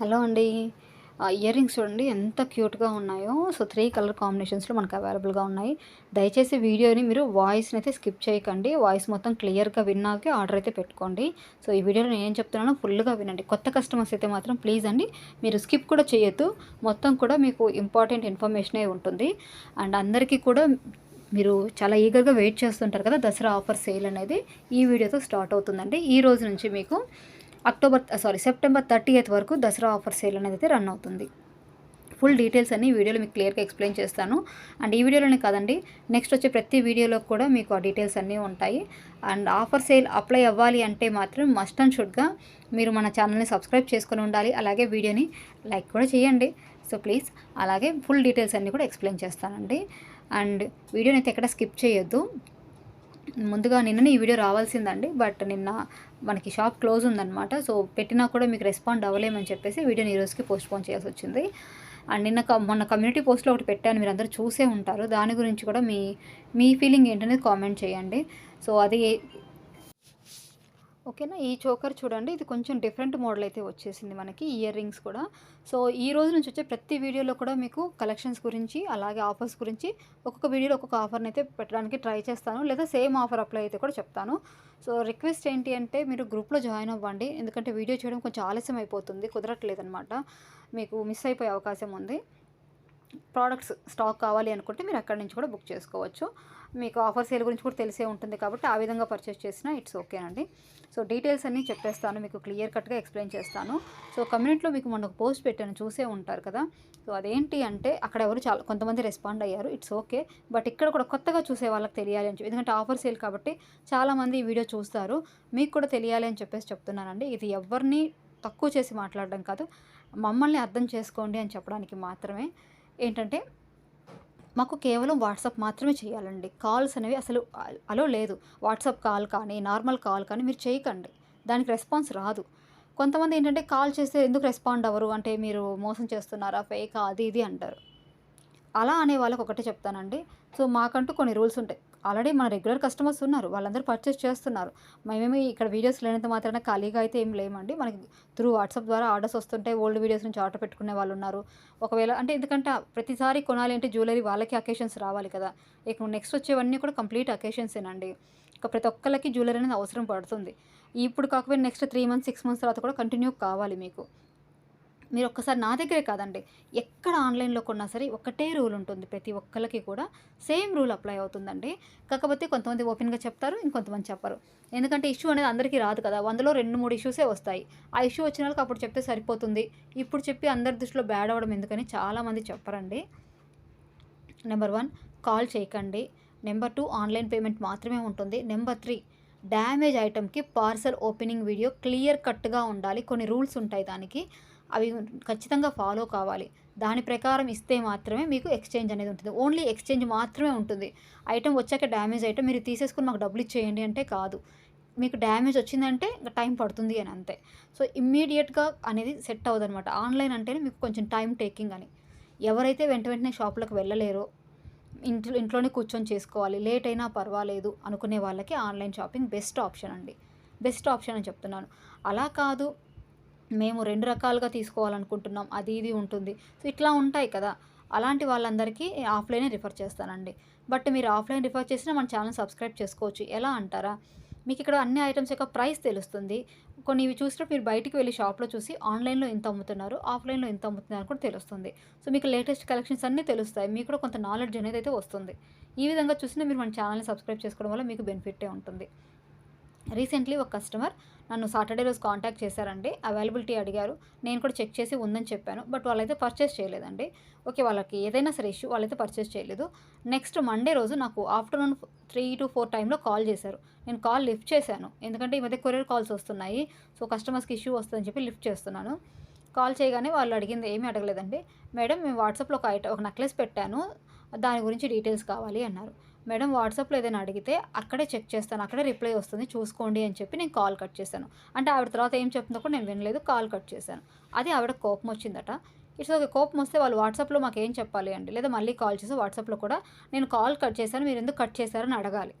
Hello అండి. Ear rings చూడండి ఎంత క్యూట్‌గా ఉన్నాయో. సో, 3 కలర్ కాంబినేషన్స్‌లో మనకు అవైలబుల్‌గా ఉన్నాయి. దయచేసి వీడియోని మీరు వాయిస్‌నైతే స్కిప్ చేయకండి. వాయిస్ మొత్తం క్లియర్‌గా విన్నాకే ఆర్డర్ అయితే పెట్టుకోండి. సో, ఈ వీడియోలో నేనేం చెప్తున్నానో ఫుల్‌గా వినండి. కొత్త కస్టమర్స్ అయితే మాత్రం ప్లీజ్ అండి మీరు స్కిప్ కూడా చేయొద్దు. మొత్తం కూడా మీకు ఇంపార్టెంట్ ఇన్ఫర్మేషనే ఉంటుంది. అండ్ అందరికీ కూడా మీరు చాలా ఈగర్‌గా వెయిట్ చేస్తుంటారు కదా! దసరా ఆఫర్ సేల్ అనేది ఈ వీడియోతో స్టార్ట్ అవుతుందండి. ఈ రోజు నుంచి మీకు సెప్టెంబర్ 30th వరకు దసరా ఆఫర్ సేల్ అనేది అయితే రన్ అవుతుంది. ఫుల్ డీటెయిల్స్ అన్ని ఈ వీడియోలో మీకు క్లియర్‌గా ఎక్స్‌ప్లెయిన్ చేస్తాను. అండ్ ఈ వీడియోలోనే కాదండి, నెక్స్ట్ వచ్చే ప్రతి వీడియోలో కూడా మీకు ఆ డీటెయిల్స్ అన్నీ ఉంటాయి. అండ్ ఆఫర్ సేల్ అప్లై అవ్వాలి అంటే మాత్రం మస్ట్ అండ్ షుడ్‌గా మీరు మన ఛానల్‌ని సబ్స్క్రైబ్ చేసుకొని ఉండాలి. అలాగే వీడియోని లైక్ కూడా చేయండి. సో, ప్లీజ్ అలాగే ఫుల్ డీటెయిల్స్ అన్నీ కూడా ఎక్స్‌ప్లెయిన్ చేస్తానండి. అండ్ వీడియోని అయితే ఎక్కడ స్కిప్ చేయొద్దు. ముందుగా నిన్ననే ఈ వీడియో రావాల్సిందండి. బట్ నిన్న మనకి షాప్ క్లోజ్ ఉందనమాట. సో, పెట్టినా కూడా మీకు రెస్పాండ్ అవ్వలేమని చెప్పేసి వీడియోని ఈ రోజుకి పోస్ట్‌పోన్ చేయాల్సొచ్చింది. అండ్ మొన్న కమ్యూనిటీ పోస్ట్‌లో ఒకటి పెట్టాను. మీరందరూ చూసే ఉంటారు. దాని గురించి కూడా మీ ఫీలింగ్ ఏంటనేది కామెంట్ చేయండి. సో, అది ఓకేనా. ఈ చోకర్ చూడండి, ఇది కొంచెం డిఫరెంట్ మోడల్ అయితే వచ్చేసింది మనకి. ఇయర్ రింగ్స్ కూడా. సో, ఈ రోజు నుంచి వచ్చే ప్రతి వీడియోలో కూడా మీకు కలెక్షన్స్ గురించి, అలాగే ఆఫర్స్ గురించి ఒక్కొక్క వీడియోలో ఒక్కొక్క ఆఫర్‌ని అయితే పెట్టడానికి ట్రై చేస్తాను. లేదా సేమ్ ఆఫర్ అప్లై అయితే కూడా చెప్తాను. సో, రిక్వెస్ట్ ఏంటి అంటే మీరు గ్రూప్‌లో జాయిన్ అవ్వండి. ఎందుకంటే వీడియో చేయడం కొంచెం ఆలస్యం అయిపోతుంది. కుదరట్లేదనమాట. మీకు మిస్ అయిపోయే అవకాశం ఉంది. ప్రోడక్ట్స్ స్టాక్ కావాలి అనుకుంటే మీరు అక్కడి నుంచి కూడా బుక్ చేసుకోవచ్చు. మీకు ఆఫర్ సేల్ గురించి కూడా తెలిసే ఉంటుంది కాబట్టి ఆ విధంగా పర్చేస్ చేసినా ఇట్స్ ఓకేనండి. సో, డీటెయిల్స్ అన్నీ చెప్పేస్తాను. మీకు క్లియర్ కట్‌గా ఎక్స్‌ప్లెయిన్ చేస్తాను. సో, కమ్యూనిటీలో మీకు మొన్న ఒక పోస్ట్ పెట్టాను, చూసే ఉంటారు కదా! సో, అదేంటి అంటే అక్కడ ఎవరు కొంతమంది రెస్పాండ్ అయ్యారు. It's okay. బట్ ఇక్కడ కూడా కొత్తగా చూసే వాళ్ళకి తెలియాలి అని చెప్పి, ఎందుకంటే ఆఫర్ సేల్ కాబట్టి చాలామంది ఈ వీడియో చూస్తారు. మీకు కూడా తెలియాలి అని చెప్పేసి చెప్తున్నానండి. ఇది ఎవరిని తక్కువ చేసి మాట్లాడడం కాదు. మమ్మల్ని అర్థం చేసుకోండి అని చెప్పడానికి మాత్రమే. ఏంటంటే మాకు కేవలం వాట్సాప్ మాత్రమే చేయాలండి. కాల్స్ అనేవి అసలు అలో లేదు. వాట్సాప్ కాల్ కానీ, నార్మల్ కాల్ కానీ మీరు చేయకండి. దానికి రెస్పాన్స్ రాదు. కొంతమంది ఏంటంటే కాల్ చేస్తే ఎందుకు రెస్పాండ్ అవ్వరు అంటే మీరు మోసం చేస్తున్నారా? ఫేకా? అది ఇది అంటారు. అలా అనే వాళ్ళకి ఒకటే చెప్తానండి. సో, మాకంటూ కొన్ని రూల్స్ ఉంటాయి. ఆల్రెడీ మన రెగ్యులర్ కస్టమర్స్ ఉన్నారు. వాళ్ళందరూ పర్చేస్ చేస్తున్నారు. మేమేమి ఇక్కడ వీడియోస్ లేనంత మాత్రాన ఖాళీగా అయితే ఏం లేమండి. మనకి త్రూ వాట్సాప్ ద్వారా ఆర్డర్స్ వస్తుంటాయి. ఓల్డ్ వీడియోస్ నుంచి ఆర్డర్ పెట్టుకునే వాళ్ళున్నారు. ఒకవేళ అంటే ఎందుకంటే ప్రతిసారి కొనాలి అంటే జ్యువెలరీ వాళ్ళకి అకేషన్స్ రావాలి కదా! ఇక నెక్స్ట్ వచ్చేవన్నీ కూడా కంప్లీట్ అకేషన్సేనండి. ఇక ప్రతి ఒక్కళ్ళకి జ్యువెలరీ అనేది అవసరం పడుతుంది. ఇప్పుడు కాకపోయినా నెక్స్ట్ 3 మంత్స్, 6 మంత్స్ తర్వాత కూడా కంటిన్యూ కావాలి మీకు. మీరొక్కసారి నా దగ్గరే కాదండి, ఎక్కడ ఆన్‌లైన్‌లో కొన్నా సరే ఒకటే రూల్ ఉంటుంది. ప్రతి ఒక్కళ్ళకి కూడా సేమ్ రూల్ అప్లై అవుతుందండి. కాకపోతే కొంతమంది ఓపెన్‌గా చెప్తారు. ఇంకొంతమంది చెప్పరు. ఎందుకంటే ఇష్యూ అనేది అందరికీ రాదు కదా! 100లో 2, 3 ఇష్యూసే వస్తాయి. ఆ ఇష్యూ వచ్చిన వాళ్ళకి అప్పుడు చెప్తే సరిపోతుంది. ఇప్పుడు చెప్పి అందరి దృష్టిలో బ్యాడ్ అవ్వడం ఎందుకని చాలామంది చెప్పరండి. నెంబర్ 1 కాల్ చేయకండి. నెంబర్ 2 ఆన్‌లైన్ పేమెంట్ మాత్రమే ఉంటుంది. నెంబర్ 3 డ్యామేజ్ ఐటెమ్‌కి పార్సెల్ ఓపెనింగ్ వీడియో క్లియర్ కట్‌గా ఉండాలి. కొన్ని రూల్స్ ఉంటాయి దానికి. అవి ఖచ్చితంగా ఫాలో కావాలి. దాని ప్రకారం ఇస్తే మాత్రమే మీకు ఎక్స్‌చేంజ్ అనేది ఉంటుంది. ఓన్లీ ఎక్స్‌చేంజ్ మాత్రమే ఉంటుంది. ఐటెమ్ వచ్చాక డ్యామేజ్ ఐటెమ్ మీరు తీసేసుకొని మాకు డబ్బులు ఇచ్చేయండి అంటే కాదు. మీకు డ్యామేజ్ వచ్చిందంటే టైం పడుతుంది అని అంతే. సో, ఇమ్మీడియేట్‌గా అనేది సెట్ అవ్వదనమాట. ఆన్‌లైన్ అంటేనే మీకు కొంచెం టైమ్ టేకింగ్ అని. ఎవరైతే వెంటనే షాపులకు వెళ్ళలేరో, ఇంట్లోనే కూర్చొని చేసుకోవాలి, లేట్ అయినా పర్వాలేదు అనుకునే వాళ్ళకి ఆన్‌లైన్ షాపింగ్ బెస్ట్ ఆప్షన్ అండి. బెస్ట్ ఆప్షన్ అని చెప్తున్నాను. అలా కాదు, మేము 2 రకాలుగా తీసుకోవాలనుకుంటున్నాం, అది ఇది ఉంటుంది. సో, ఇట్లా ఉంటాయి కదా! అలాంటి వాళ్ళందరికీ ఆఫ్‌లైనే రిఫర్ చేస్తానండి. బట్ మీరు ఆఫ్‌లైన్ రిఫర్ చేసినా మన ఛానెల్ సబ్స్క్రైబ్ చేసుకోవచ్చు. ఎలా అంటారా? మీకిక్కడ అన్ని ఐటెమ్స్ యొక్క ప్రైస్ తెలుస్తుంది. కొన్ని ఇవి చూసినప్పుడు మీరు బయటికి వెళ్లి షాప్‌లో చూసి ఆన్‌లైన్‌లో ఇంత అమ్ముతున్నారు, ఆఫ్‌లైన్‌లో ఇంత అమ్ముతున్నారు కూడా తెలుస్తుంది. సో, మీకు లేటెస్ట్ కలెక్షన్స్ అన్నీ తెలుస్తాయి. మీకు కూడా కొంత నాలెడ్జ్ అనేదైతే వస్తుంది. ఈ విధంగా చూసినా మీరు మన ఛానెల్‌ని సబ్స్క్రైబ్ చేసుకోవడం వల్ల మీకు బెనిఫిట్టే ఉంటుంది. రీసెంట్లీ ఒక కస్టమర్ నన్ను సాటర్డే రోజు కాంటాక్ట్ చేశారండి. అవైలబిలిటీ అడిగారు. నేను కూడా చెక్ చేసి ఉందని చెప్పాను. బట్ వాళ్ళైతే పర్చేస్ చేయలేదండి. ఓకే. వాళ్ళకి ఏదైనా సరే ఇష్యూ, వాళ్ళైతే పర్చేస్ చేయలేదు. నెక్స్ట్ మండే రోజు నాకు ఆఫ్టర్‌నూన్ 3-4 టైంలో కాల్ చేశారు. నేను కాల్ లిఫ్ట్ చేశాను. ఎందుకంటే ఈ మధ్య కొరియర్ కాల్స్ వస్తున్నాయి. సో, కస్టమర్స్‌కి ఇష్యూ వస్తదని చెప్పి లిఫ్ట్ చేస్తున్నాను. కాల్ చేయగానే వాళ్ళు అడిగింది ఏమీ అడగలేదండి. మేడం మేము వాట్సాప్‌లో ఒక నెక్లెస్ పెట్టాను. దాని గురించి డీటెయిల్స్ కావాలి అన్నారు. మేడం వాట్సాప్‌లో ఏదైనా అడిగితే అక్కడే చెక్ చేస్తాను. అక్కడే రిప్లై వస్తుంది చూసుకోండి అని చెప్పి నేను కాల్ కట్ చేశాను. అంటే ఆవిడ తర్వాత ఏం చెప్తుందో కూడా నేను వినలేదు. కాల్ కట్ చేశాను. అది ఆవిడకి కోపం వచ్చిందట. It's okay. కోపం వస్తే వాళ్ళు వాట్సాప్‌లో మాకేం చెప్పాలి అండి. లేదా మళ్ళీ కాల్ చేసి వాట్సాప్‌లో కూడా నేను కాల్ కట్ చేశాను. మీరెందుకు కట్ చేశారని అడగాలి.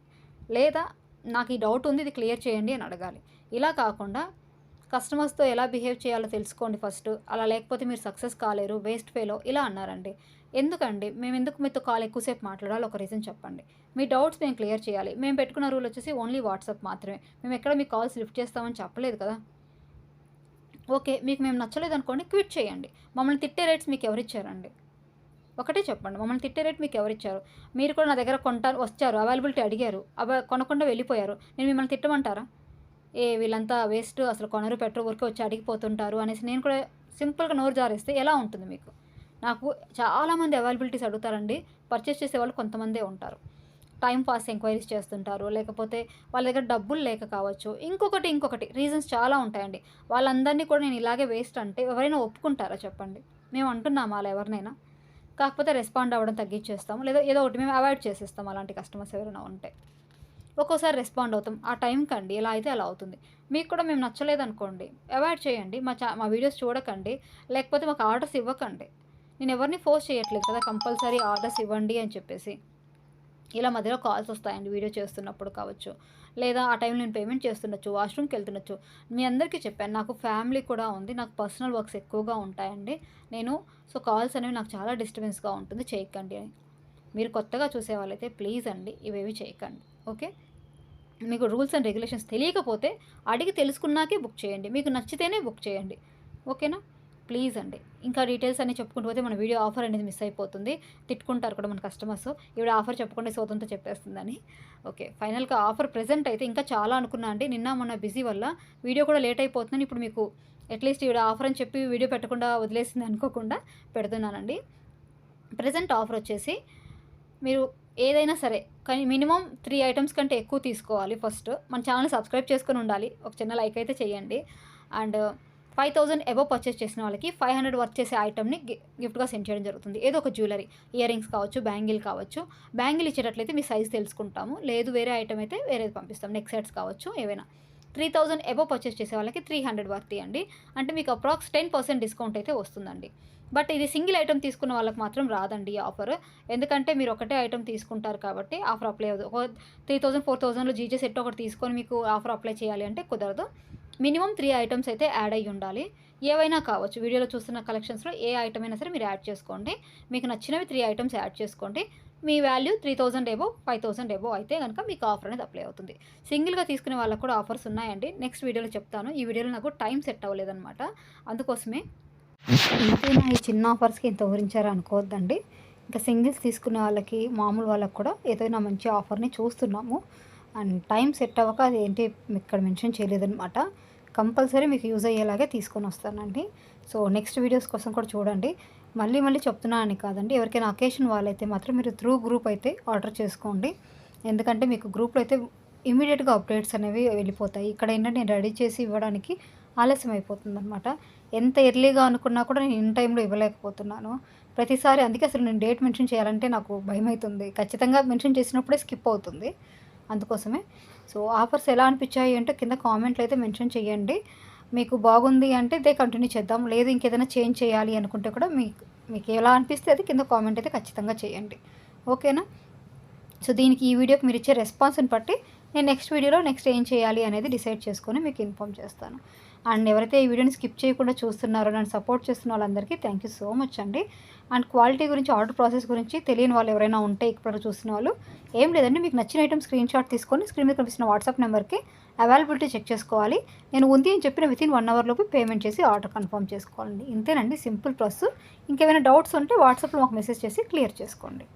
లేదా నాకు ఈ డౌట్ ఉంది, ఇది క్లియర్ చేయండి అని అడగాలి. ఇలా కాకుండా కస్టమర్స్‌తో ఎలా బిహేవ్ చేయాలో తెలుసుకోండి ఫస్ట్. అలా లేకపోతే మీరు సక్సెస్ కాలేరు, వేస్ట్ ఫెలో ఇలా అన్నారండి. ఎందుకండి? మేమెందుకు మీతో కాల్ ఎక్కువసేపు మాట్లాడాలి ఒక రీజన్ చెప్పండి. మీ డౌట్స్ మేము క్లియర్ చేయాలి. మేము పెట్టుకున్న రూల్ వచ్చేసి ఓన్లీ వాట్సాప్ మాత్రమే. మేమెక్కడ మీ కాల్స్ లిఫ్ట్ చేస్తామని చెప్పలేదు కదా! ఓకే. మీకు మేము నచ్చలేదనుకోండి క్విట్ చేయండి. మమ్మల్ని తిట్టే రైట్స్ మీకెవరిచ్చారండి? ఒకటే చెప్పండి. మమ్మల్ని తిట్టే రేట్ మీకెవరిచ్చారు? మీరు కూడా నా దగ్గర వచ్చారు, అవైలబిలిటీ అడిగారు. కొనకుండా వెళ్ళిపోయారు. నేను మిమ్మల్ని తిట్టమంటారా? వీళ్ళంతా వేస్ట్, అసలు కొనరు, పెట్టరు, ఊరికే వచ్చి అడిగిపోతుంటారు అనేసి నేను కూడా సింపుల్‌గా నోరు జారేస్తే ఎలా ఉంటుంది మీకు? నాకు చాలామంది అవైలబిలిటీస్ అడుగుతారండి. పర్చేస్ చేసేవాళ్ళు కొంతమందే ఉంటారు. టైమ్ పాస్ ఎంక్వైరీస్ చేస్తుంటారు. లేకపోతే వాళ్ళ దగ్గర డబ్బులు లేక కావచ్చు. ఇంకొకటి రీజన్స్ చాలా ఉంటాయండి. వాళ్ళందరినీ కూడా నేను ఇలాగే వేస్ట్ అంటే ఎవరైనా ఒప్పుకుంటారా చెప్పండి? మేము అంటున్నామా అలా ఎవరినైనా? కాకపోతే రెస్పాండ్ అవ్వడం తగ్గించేస్తాం. లేదా ఏదో ఒకటి మేము అవాయిడ్ చేసేస్తాం అలాంటి కస్టమర్స్ ఎవరైనా ఉంటే. ఒక్కోసారి రెస్పాండ్ అవుతాం. ఆ టైంకండి ఎలా అయితే అలా అవుతుంది. మీకు కూడా మేము నచ్చలేదనుకోండి అవాయిడ్ చేయండి. మా వీడియోస్ చూడకండి. లేకపోతే మాకు ఆర్డర్స్ ఇవ్వకండి. నేను ఎవరిని ఫోర్స్ చేయట్లేదు కదా! కంపల్సరీ ఆర్డర్స్ ఇవ్వండి అని చెప్పేసి. ఇలా మధ్యలో కాల్స్ వస్తాయండి వీడియో చేస్తున్నప్పుడు కావచ్చు. లేదా ఆ టైంలో నేను పేమెంట్ చేస్తుండొచ్చు, వాష్‌రూమ్‌కెళ్తుండొచ్చు. మీ అందరికీ చెప్పాను. నాకు ఫ్యామిలీ కూడా ఉంది. నాకు పర్సనల్ వర్క్స్ ఎక్కువగా ఉంటాయండి. నేను కాల్స్ అనేవి నాకు చాలా డిస్టర్బెన్స్‌గా ఉంటుంది. చేయకండి అని. మీరు కొత్తగా చూసేవాళ్ళైతే ప్లీజ్ అండి ఇవేవి చేయకండి. ఓకే. మీకు రూల్స్ అండ్ రెగ్యులేషన్స్ తెలియకపోతే అడిగి తెలుసుకున్నాకే బుక్ చేయండి. మీకు నచ్చితేనే బుక్ చేయండి. ఓకేనా? ప్లీజ్ అండి. ఇంకా డీటెయిల్స్ అన్నీ చెప్పుకుంటూ పోతే మన వీడియో ఆఫర్ అనేది మిస్ అయిపోతుంది. తిట్టుకుంటారు కూడా మన కస్టమర్స్. ఈవిడ ఆఫర్ చెప్పకుండా సోదంతో చెప్పేస్తుందని. ఓకే. ఫైనల్‌గా ఆఫర్ ప్రెజెంట్ అయితే ఇంకా చాలా అనుకున్నా అండి. నిన్న మొన్న బిజీ వల్ల వీడియో కూడా లేట్ అయిపోతుందని ఇప్పుడు మీకు అట్‌లీస్ట్ ఈవిడ ఆఫర్ అని చెప్పి వీడియో పెట్టకుండా వదిలేసింది అనుకోకుండా పెడుతున్నానండి. ప్రెజెంట్ ఆఫర్ వచ్చేసి మీరు ఏదైనా సరే కానీ మినిమమ్ 3 ఐటెమ్స్ కంటే ఎక్కువ తీసుకోవాలి ఫస్ట్. మన ఛానెల్‌ని సబ్స్క్రైబ్ చేసుకొని ఉండాలి. ఒక చిన్న లైక్ అయితే చేయండి. అండ్ 5000 అబోవ్ పర్చేస్ చేసిన వాళ్ళకి 500 వర్త్ చేసే ఐటెమ్‌ని గిఫ్ట్‌గా సెండ్ చేయడం జరుగుతుంది. ఏదో ఒక జ్యువెలరీ, ఇయర్ రింగ్స్ కావచ్చు, బ్యాంగిల్ కావచ్చు. బ్యాంగిల్ ఇచ్చేటట్లయితే మీ సైజ్ తెలుసుకుంటాము. లేదు వేరే ఐటెమ్ అయితే వేరేది పంపిస్తాం. నెక్ సెట్స్ కావచ్చు ఏవైనా. 3000 అబోవ్ పర్చేస్ చేసే వాళ్ళకి 300 వర్త్ ఇయ్యండి. అంటే మీకు అప్రాక్స్ 10% డిస్కౌంట్ అయితే వస్తుందండి. బట్ ఇది సింగిల్ ఐటెమ్ తీసుకున్న వాళ్ళకి మాత్రం రాదండి ఈ ఆఫర్. ఎందుకంటే మీరు ఒకటే ఐటెమ్ తీసుకుంటారు కాబట్టి ఆఫర్ అప్లై అవ్వదు. ఒక 3000, 4000లో జీజే సెట్ ఒకటి తీసుకొని మీకు ఆఫర్ అప్లై చేయాలి అంటే కుదరదు. మినిమమ్ 3 ఐటెమ్స్ అయితే యాడ్ అయ్యి ఉండాలి. ఏవైనా కావచ్చు. వీడియోలో చూస్తున్న కలెక్షన్స్‌లో ఏ ఐటెమ్ అయినా సరే మీరు యాడ్ చేసుకోండి. మీకు నచ్చినవి 3 ఐటెమ్స్ యాడ్ చేసుకోండి. మీ వాల్యూ 3000 అబోవ్, 5000 అబోవ్ అయితే గనుక మీకు ఆఫర్ అనేది అప్లై అవుతుంది. సింగిల్‌గా తీసుకునే వాళ్ళకి కూడా ఆఫర్స్ ఉన్నాయండి. నెక్స్ట్ వీడియోలో చెప్తాను. ఈ వీడియోలో నాకు టైం సెట్ అవ్వలేదనమాట. అందుకోసమే ఇంతేనా ఈ చిన్న ఆఫర్స్‌కి ఇంత ఊరించారా అనుకోవద్దండి. ఇంకా సింగిల్స్ తీసుకునే వాళ్ళకి, మామూలు వాళ్ళకి కూడా ఏదైనా మంచి ఆఫర్‌ని చూస్తున్నాము. అండ్ టైం సెట్ అవ్వక అది ఏంటి ఇక్కడ మెన్షన్ చేయలేదనమాట. కంపల్సరీ మీకు యూజ్ అయ్యేలాగే తీసుకొనొస్తానండి. నెక్స్ట్ వీడియోస్ కోసం కూడా చూడండి. మళ్ళీ చెప్తున్నానని కాదండి. ఎవరికైనా అకేషన్ వాళ్ళైతే మాత్రం మీరు త్రూ గ్రూప్ అయితే ఆర్డర్ చేసుకోండి. ఎందుకంటే మీకు గ్రూప్‌లో అయితే ఇమ్మీడియేట్‌గా అప్డేట్స్ అనేవి వెళ్ళిపోతాయి. ఇక్కడ ఏంటంటే నేను రెడీ చేసి ఇవ్వడానికి ఆలస్యం అయిపోతుందనమాట. ఎంత ఎర్లీగా అనుకున్నా కూడా నేను ఇన్ టైంలో ఇవ్వలేకపోతున్నాను. ప్రతిసారి అందుకే అసలు నేను డేట్ మెన్షన్ చేయాలంటే నాకు భయమైతుంది. ఖచ్చితంగా మెన్షన్ చేసినప్పుడే స్కిప్ అవుతుంది. అందుకోసమే. ఆఫర్స్ ఎలా అనిపించాయి అంటే కింద కామెంట్‌లో అయితే మెన్షన్ చేయండి. మీకు బాగుంది అంటే ఇదే కంటిన్యూ చేద్దాం. లేదు ఇంకేదైనా చేంజ్ చేయాలి అనుకుంటే కూడా మీకు ఎలా అనిపిస్తే అది కింద కామెంట్ అయితే ఖచ్చితంగా చేయండి. ఓకేనా? దీనికి ఈ వీడియోకి మీరిచ్చే రెస్పాన్స్‌ని బట్టి నేను నెక్స్ట్ ఏం చేయాలి అనేది డిసైడ్ చేసుకొని మీకు ఇన్ఫార్మ్ చేస్తాను. అండ్ ఎవరైతే ఈ వీడియోని స్కిప్ చేయకుండా చూస్తున్నారో, నన్ను సపోర్ట్ చేస్తున్న వాళ్ళందరికీ థ్యాంక్ యూ సో మచ్ అండి. అండ్ క్వాలిటీ గురించి, ఆర్డర్ ప్రాసెస్ గురించి తెలియని వాళ్ళు ఎవరైనా ఉంటే ఇప్పుడు చూస్తున్న వాళ్ళు ఏం లేదండి, మీకు నచ్చిన ఐటమ్ స్క్రీన్‌షాట్ తీసుకొని స్క్రీన్ మీద కనిపిస్తున్న వాట్సాప్ నెంబర్‌కి అవైలబిలిటీ చెక్ చేసుకోవాలి. నేను ఉంది అని చెప్పిన వితిన్ 1 అవర్ లోపు పేమెంట్ చేసి ఆర్డర్ కన్ఫర్మ్ చేసుకోవాలండి. ఇంతేనండి సింపుల్ ప్రాసెస్. ఇంకేమైనా డౌట్స్ ఉంటే వాట్సాప్‌లో మాకు మెసేజ్ చేసి క్లియర్ చేసుకోండి.